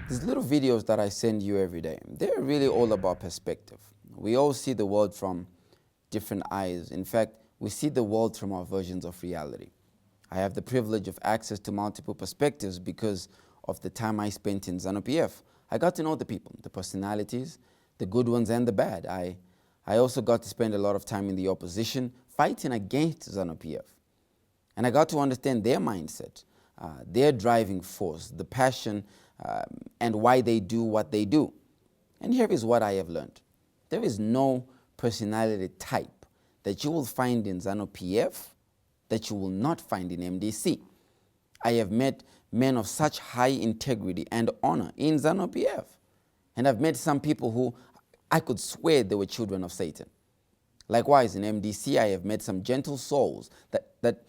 These little videos that I send you every day, they're really all about perspective. We all see the world from different eyes. In fact, we see the world from our versions of reality. I have the privilege of access to multiple perspectives because of the time I spent in ZANU-PF. I got to know the people, the personalities, the good ones and the bad. I also got to spend a lot of time in the opposition fighting against ZANU-PF. And I got to understand their mindset, their driving force, the passion, and why they do what they do. And here is what I have learned. There is no personality type that you will find in ZANU-PF that you will not find in MDC. I have met men of such high integrity and honor in ZANU-PF. And I've met some people who I could swear they were children of Satan. Likewise, in MDC, I have met some gentle souls that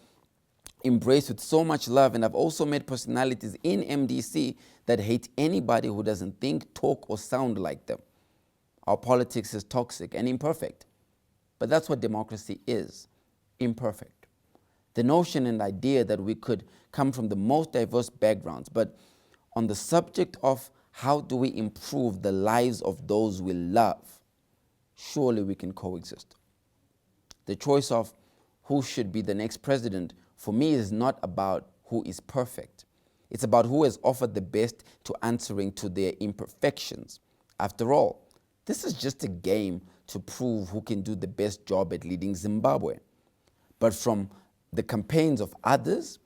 embrace with so much love, and I've also met personalities in MDC that hate anybody who doesn't think, talk, or sound like them. Our politics is toxic and imperfect, but that's what democracy is, imperfect. The notion and idea that we could come from the most diverse backgrounds, but on the subject of how do we improve the lives of those we love, surely we can coexist. The choice of who should be the next president for me is not about who is perfect. It's about who has offered the best to answering to their imperfections. After all, this is just a game to prove who can do the best job at leading Zimbabwe. But from the campaigns of others,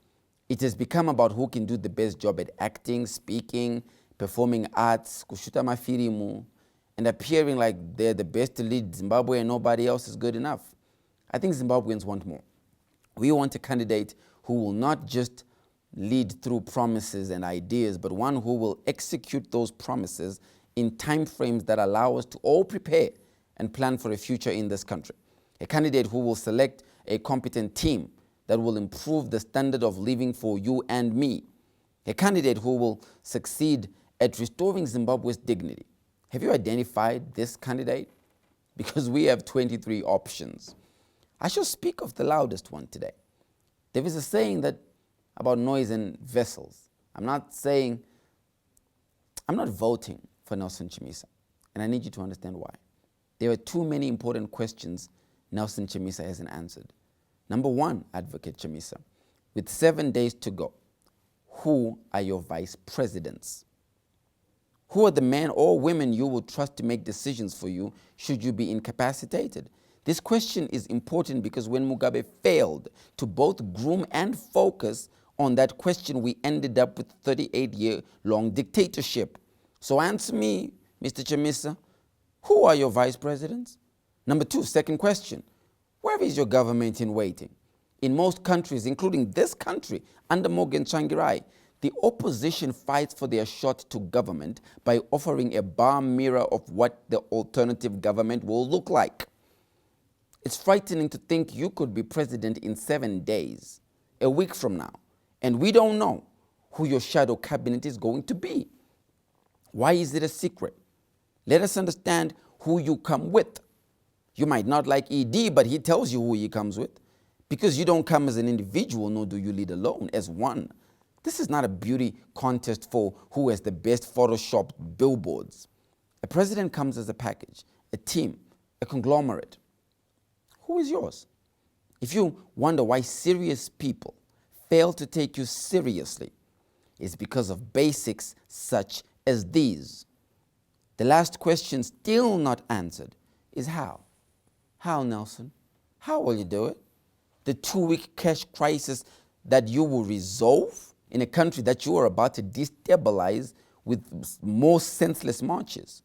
it has become about who can do the best job at acting, speaking, performing arts, kushuta mafirimu, and appearing like they're the best to lead Zimbabwe and nobody else is good enough. I think Zimbabweans want more. We want a candidate who will not just lead through promises and ideas, but one who will execute those promises in timeframes that allow us to all prepare and plan for a future in this country. A candidate who will select a competent team that will improve the standard of living for you and me. A candidate who will succeed at restoring Zimbabwe's dignity. Have you identified this candidate? Because we have 23 options. I shall speak of the loudest one today. There is a saying that about noise and vessels. I'm not voting for Nelson Chamisa, and I need you to understand why. There are too many important questions Nelson Chamisa hasn't answered. Number one, Advocate Chamisa, with 7 days to go, who are your vice presidents? Who are the men or women you will trust to make decisions for you should you be incapacitated? This question is important because when Mugabe failed to both groom and focus on that question, we ended up with 38-year-long dictatorship. So answer me, Mr. Chamisa, who are your vice presidents? Number two, second question, where is your government in waiting? In most countries, including this country, under Morgan Tsvangirai, the opposition fights for their shot to government by offering a bar mirror of what the alternative government will look like. It's frightening to think you could be president in 7 days, a week from now, and we don't know who your shadow cabinet is going to be. Why is it a secret? Let us understand who you come with. You might not like ED, but he tells you who he comes with. Because you don't come as an individual, nor do you lead alone, as one. This is not a beauty contest for who has the best photoshopped billboards. A president comes as a package, a team, a conglomerate. Who is yours? If you wonder why serious people fail to take you seriously, it's because of basics such as these. The last question still not answered is how? How, Nelson? How will you do it? The 2-week cash crisis that you will resolve in a country that you are about to destabilize with more senseless marches.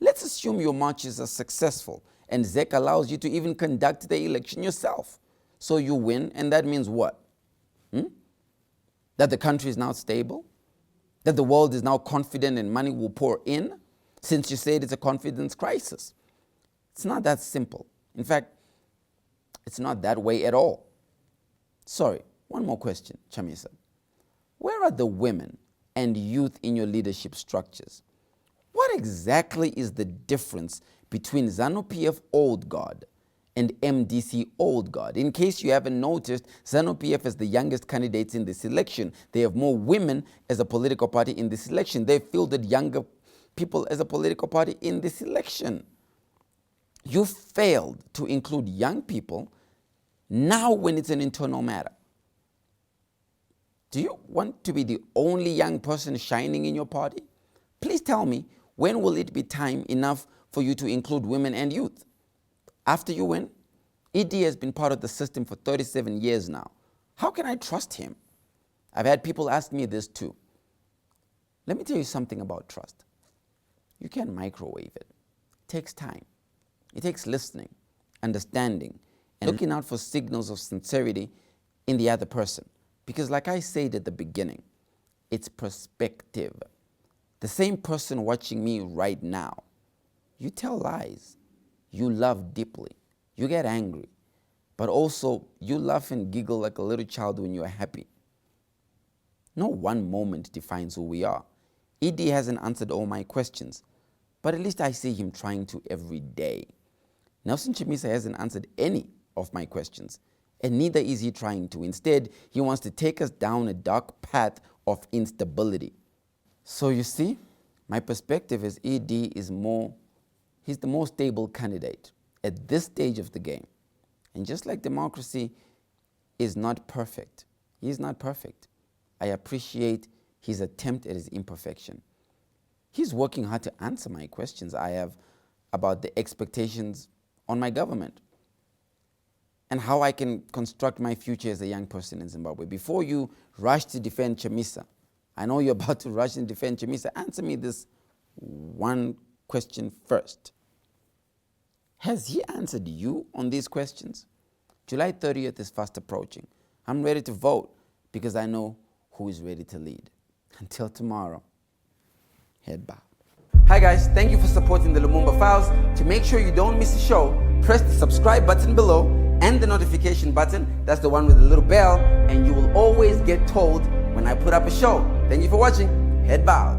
Let's assume your marches are successful and ZEC allows you to even conduct the election yourself. So you win, and that means what? That the country is now stable? That the world is now confident and money will pour in? Since you said it's a confidence crisis. It's not that simple. In fact, it's not that way at all. Sorry, one more question, Chamisa. Where are the women and youth in your leadership structures? What exactly is the difference between ZANU-PF old guard and MDC Old Guard. In case you haven't noticed, ZANU-PF is the youngest candidates in this election. They have more women as a political party in this election. They've fielded younger people as a political party in this election. You failed to include young people now when it's an internal matter. Do you want to be the only young person shining in your party? Please tell me, when will it be time enough for you to include women and youth? After you win, ED has been part of the system for 37 years now. How can I trust him? I've had people ask me this too. Let me tell you something about trust. You can't microwave it. It takes time. It takes listening, understanding, and looking out for signals of sincerity in the other person. Because like I said at the beginning, it's perspective. The same person watching me right now, you tell lies. You love deeply. You get angry. But also, you laugh and giggle like a little child when you are happy. No one moment defines who we are. ED hasn't answered all my questions, but at least I see him trying to every day. Nelson Chamisa hasn't answered any of my questions, and neither is he trying to. Instead, he wants to take us down a dark path of instability. So you see, my perspective is ED is he's the most stable candidate at this stage of the game. And just like democracy is not perfect, he's not perfect. I appreciate his attempt at his imperfection. He's working hard to answer my questions I have about the expectations on my government and how I can construct my future as a young person in Zimbabwe. Before you rush to defend Chamisa, I know you're about to rush and defend Chamisa, answer me this one question first. Has he answered you on these questions? July 30th is fast approaching. I'm ready to vote because I know who is ready to lead. Until tomorrow, head bowed. Hi guys, thank you for supporting the Lumumba Files. To make sure you don't miss a show, press the subscribe button below and the notification button, that's the one with the little bell, and you will always get told when I put up a show. Thank you for watching. Head bowed.